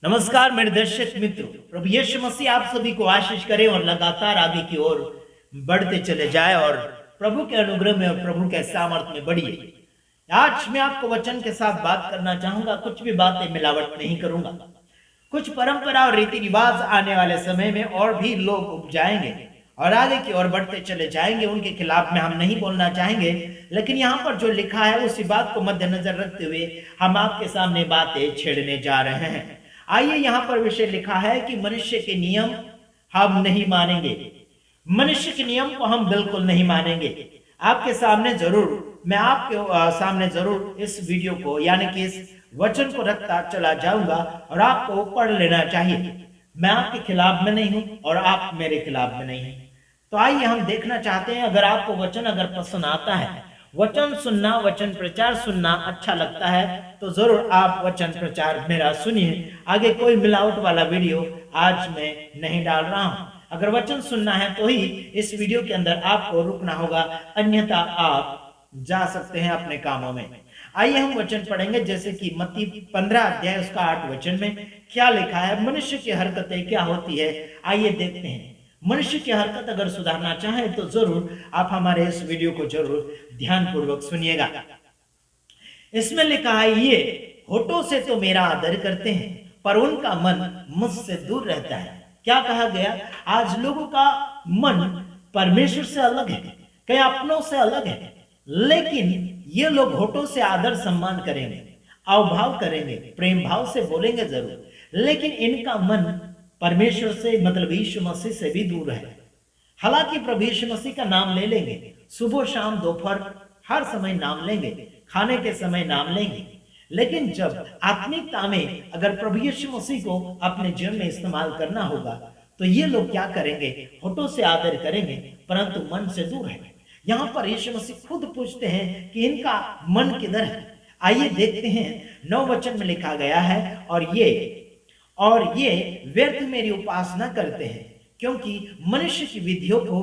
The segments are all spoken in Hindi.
नमस्कार मेरे दर्शक मित्रों, प्रभु यीशु मसीह आप सभी को आशीष करे और लगातार आगे की ओर बढ़ते चले जाए और प्रभु के अनुग्रह में और प्रभु के सामर्थ में बढ़िए। आज मैं आपको वचन के साथ बात करना चाहूंगा। कुछ भी बातें मिलावट नहीं करूंगा। कुछ परंपरा और रीति रिवाज आने वाले समय में और भी लोग उपजाएंगे और आगे की ओर बढ़ते चले जाएंगे। उनके खिलाफ में हम नहीं बोलना चाहेंगे, लेकिन यहाँ पर जो लिखा है उसी बात को मद्देनजर रखते हुए हम आपके सामने बातें छेड़ने जा रहे हैं। आइए, यहाँ पर विषय लिखा है कि मनुष्य के नियम हम नहीं मानेंगे। मनुष्य के नियम को हम बिल्कुल नहीं मानेंगे। आपके सामने जरूर, मैं आपके सामने जरूर इस वीडियो को यानी कि इस वचन को रखता चला जाऊंगा और आपको पढ़ लेना चाहिए। मैं आपके खिलाफ में नहीं हूं और आप मेरे खिलाफ में नहीं हैं। तो आइए हम देखना चाहते हैं। अगर आपको वचन पसंद आता है, वचन सुनना, वचन प्रचार सुनना अच्छा लगता है, तो जरूर आप वचन प्रचार मेरा सुनिए। आगे कोई मिलावट वाला वीडियो आज मैं नहीं डाल रहा हूं। अगर वचन सुनना है तो ही इस वीडियो के अंदर आपको रुकना होगा, अन्यथा आप जा सकते हैं अपने कामों में। आइए हम वचन पढ़ेंगे, जैसे कि मत्ती 15 अध्याय उसका 8 वचन में क्या लिखा है, मनुष्य की हरकतें क्या होती है। आइए देखते हैं। मनुष्य की हरकत अगर सुधारना चाहे तो जरूर आप हमारे इस वीडियो को जरूर ध्यानपूर्वक सुनिएगा। इसमें लिखा है, ये होठों से तो मेरा आदर करते हैं पर उनका मन मुझसे दूर रहता है। क्या कहा गया? आज लोगों का मन परमेश्वर से अलग है, कई अपनों से अलग है, लेकिन ये लोग होठों से आदर सम्मान करेंगे, अवभाव करेंगे, प्रेम भाव से बोलेंगे जरूर, लेकिन इनका मन परमेश्वर से मतलब यीशु मसीह से भी दूर है। हालांकि प्रभु यीशु मसीह का नाम ले लेंगे, सुबह शाम दोपहर हर समय नाम लेंगे, खाने के समय नाम लेंगे, लेकिन जब आत्मिकता में अगर प्रभु यीशु मसीह को अपने जीवन में इस्तेमाल करना होगा तो ये लोग क्या करेंगे? होठों से आदर करेंगे परंतु मन से दूर है। यहाँ पर यीशु मसीह खुद पूछते हैं कि इनका मन किधर है। आइए देखते हैं। 9 वचन में लिखा गया है, और ये व्यर्थ मेरी उपासना करते हैं, क्योंकि मनुष्य की विधियों को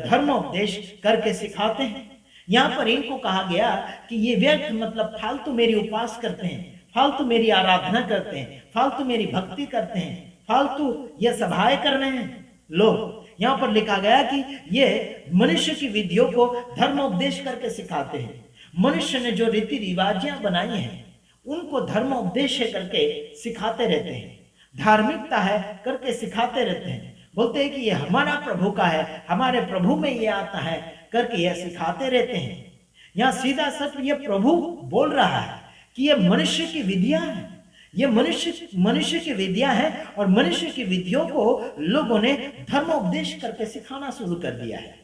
धर्मोपदेश करके सिखाते हैं। यहाँ पर इनको कहा गया कि ये व्यर्थ मतलब फालतू मेरी उपास करते हैं, फालतू मेरी आराधना करते हैं, फालतू मेरी भक्ति करते हैं, फालतू ये सभाएं कर रहे हैं लोग। यहाँ पर लिखा गया कि ये मनुष्य की विधियों को धर्मोपदेश करके सिखाते हैं। मनुष्य ने जो रीति रिवाजियां बनाई हैं उनको धर्मोपदेश करके सिखाते रहते हैं, धार्मिकता है करके सिखाते रहते हैं। बोलते हैं कि ये हमारा प्रभु का है, हमारे प्रभु में ये आता है करके ये सिखाते रहते हैं। यहाँ सीधा सच ये प्रभु बोल रहा है कि ये मनुष्य की विधियां हैं, ये मनुष्य की विधियां हैं और मनुष्य की विधियों को लोगों ने धर्मोपदेश करके सिखाना शुरू कर दिया है।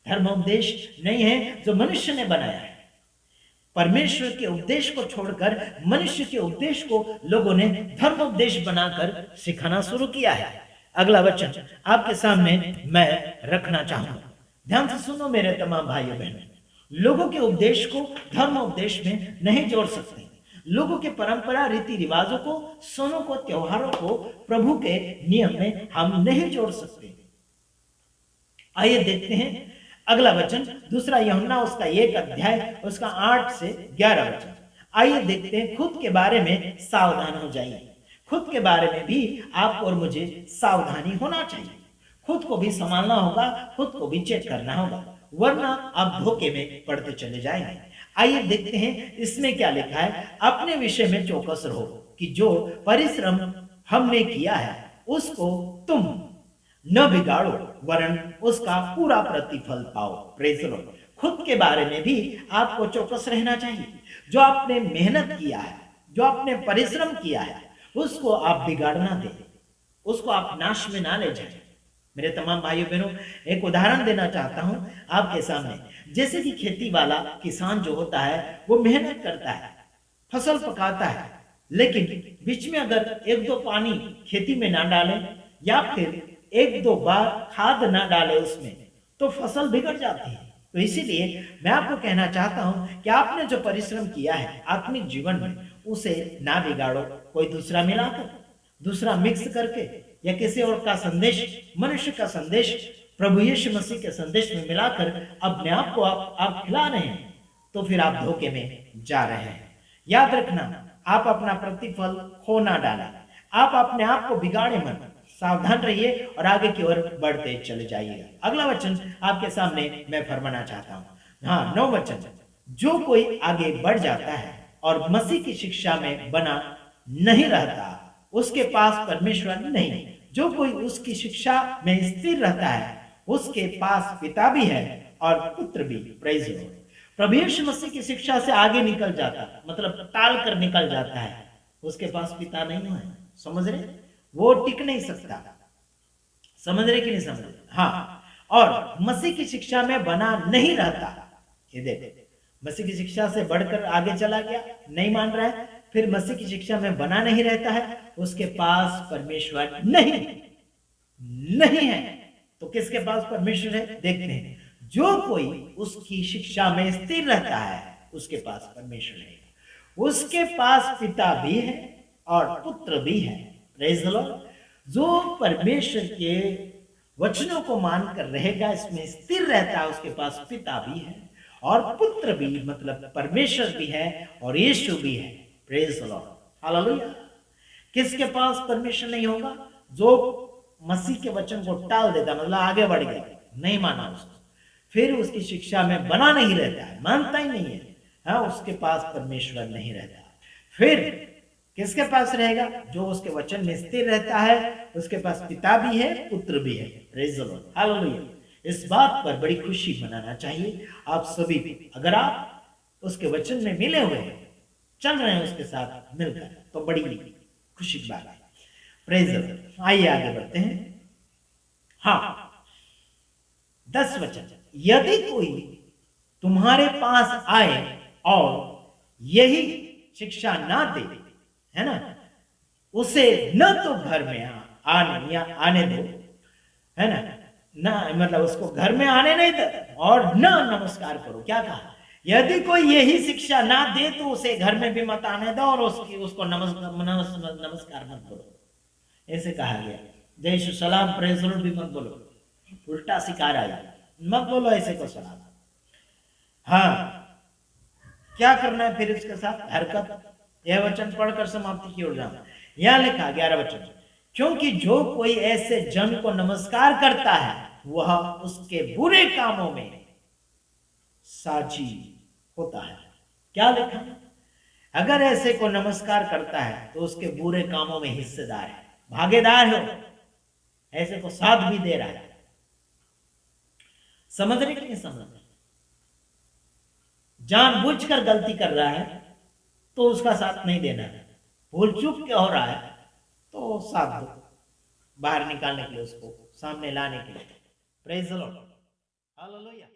धर्मोपदेश नहीं है जो मनुष्य ने बनाया है। परमेश्वर के उपदेश को छोड़कर मनुष्य के उपदेश को लोगों ने धर्मोपदेश बनाकर सिखाना शुरू किया है। अगला वचन आपके सामने मैं रखना चाहूंगा, ध्यान से सुनो मेरे तमाम भाइयों बहनों। लोगों के उपदेश को धर्मोपदेश में नहीं जोड़ सकते। लोगों के परंपरा, रीति रिवाजों को, सोनों को, त्योहारों को प्रभु के नियम में हम नहीं जोड़ सकते। आइए देखते हैं अगला वचन, दूसरा यूहन्ना उसका 1 अध्याय उसका 8 से 11 वचन। आइए देखते हैं। खुद के बारे में सावधान हो जाइए। खुद के बारे में भी आपको और मुझे सावधानी होना चाहिए। खुद को भी संभालना होगा, खुद को भी चेक करना होगा, वरना आप धोखे में पड़ते चले जाएंगे। आइए देखते हैं इसमें क्या लिखा है। अपने विषय में चौकस रहो कि जो परिश्रम हमने किया है उसको तुम न बिगाड़ो, वरन उसका पूरा प्रतिफल पाओ। Praise the Lord. खुद के बारे में भी आपको चौकस रहना चाहिए। जो आपने मेहनत किया है, जो आपने परिश्रम किया है, उसको आप बिगाड़ ना दें, उसको आप नाश में ना ले जाएं। मेरे तमाम भाइयों बहनों, एक उदाहरण देना चाहता हूं आपके सामने। जैसे कि खेती वाला किसान जो होता है वो मेहनत करता है, फसल पकाता है, लेकिन बीच में अगर 1-2 पानी खेती में ना डाले या फिर 1-2 बार खाद ना डाले उसमें, तो फसल बिगड़ जाती है। तो इसीलिए मैं आपको कहना चाहता हूं कि आपने जो परिश्रम किया है आत्मिक जीवन में, उसे ना बिगाड़ो। कोई दूसरा मिलाकर, दूसरा मिक्स करके या किसी और का संदेश, मनुष्य का संदेश प्रभु यीशु मसीह के संदेश में मिलाकर अपने आप को आप खिला रहे हैं, तो फिर आप धोखे में जा रहे हैं। याद रखना, आप अपना प्रतिफल खो ना डालें। आप अपने आप को बिगाड़े मत, सावधान रहिए और आगे की ओर बढ़ते चले जाइएगा। अगला वचन आपके सामने मैं फरमाना चाहता हूं। हाँ, 9 वचन, जो कोई आगे बढ़ जाता है और मसीह की शिक्षा में बना नहीं रहता, उसके पास परमेश्वर नहीं। जो कोई उसकी शिक्षा में स्थिर रहता है, उसके पास पिता भी है और पुत्र भी। Praise Lord. प्रभु यीशु मसीह की शिक्षा से आगे निकल जाता, मतलब टाल कर निकल जाता है, उसके पास पिता नहीं है। समझ रहे? वो टिक नहीं सकता। समझ रहे कि नहीं समझ रहे? हाँ, और मसीह की शिक्षा में बना नहीं रहता। ये देख, मसीह की शिक्षा से बढ़कर आगे चला गया, नहीं मान रहा है, फिर मसीह की शिक्षा में बना नहीं रहता है, उसके पास परमेश्वर नहीं है। तो किसके पास परमेश्वर है? देखते हैं। जो कोई उसकी शिक्षा में स्थिर रहता है, उसके पास परमेश्वर है। उसके पास पिता भी है और पुत्र भी है। Praise the Lord. जो परमेश्वर के वचनों को मानकर रहेगा, इसमें स्थिर रहता है, उसके पास पिता भी है और पुत्र भी, मतलब परमेश्वर भी है और यीशु भी है। Praise the Lord, hallelujah. किसके पास परमेश्वर नहीं होगा? जो मसीह के वचन को टाल देता, मतलब आगे बढ़ गया, नहीं माना उसको, फिर उसकी शिक्षा में बना नहीं रहता है, मानता ही नहीं है, हाँ, उसके पास परमेश्वर नहीं रहता। फिर किसके पास रहेगा? जो उसके वचन में स्थिर रहता है, उसके पास पिता भी है, पुत्र भी है। Praise the Lord, hallelujah. इस बात पर बड़ी खुशी मनाना चाहिए आप सभी को। अगर आप उसके वचन में मिले हुए हैं, चल रहे हैं उसके साथ मिलकर, तो बड़ी खुशी की बात है। Praise the Lord. आइए आगे बढ़ते हैं। हाँ, 10 वचन, यदि कोई तुम्हारे पास आए और यही शिक्षा ना दे, है ना, उसे न तो घर में आने दो, है ना, मतलब उसको घर में आने नहीं दो और न नमस्कार करो। क्या कहा? यदि कोई यही शिक्षा ना दे तो उसे घर में भी मत आने दो और उसको नमस्कार मत करो। ऐसे कहा गया। जय यीशु सलाम प्रेज लॉर्ड भी मत बोलो, उल्टा सिखा रहा है, मत बोलो ऐसे को सलाम। हाँ, क्या करना है फिर इसके साथ? हरकत। यह वचन पढ़कर समाप्ति की ओर जाना। यहां लिखा 11 वचन, क्योंकि जो कोई ऐसे जन को नमस्कार करता है, वह उसके बुरे कामों में साझी होता है। क्या लिखा? अगर ऐसे को नमस्कार करता है तो उसके बुरे कामों में हिस्सेदार है, भागीदार हो, ऐसे को साथ भी दे रहा है। समझ रहे कि नहीं समझ रहे? जानबूझकर गलती कर रहा है तो उसका साथ नहीं देना है। भूल चूक के हो रहा है तो साथ दो, बाहर निकालने के लिए, उसको सामने लाने के लिए। Praise the Lord, hallelujah.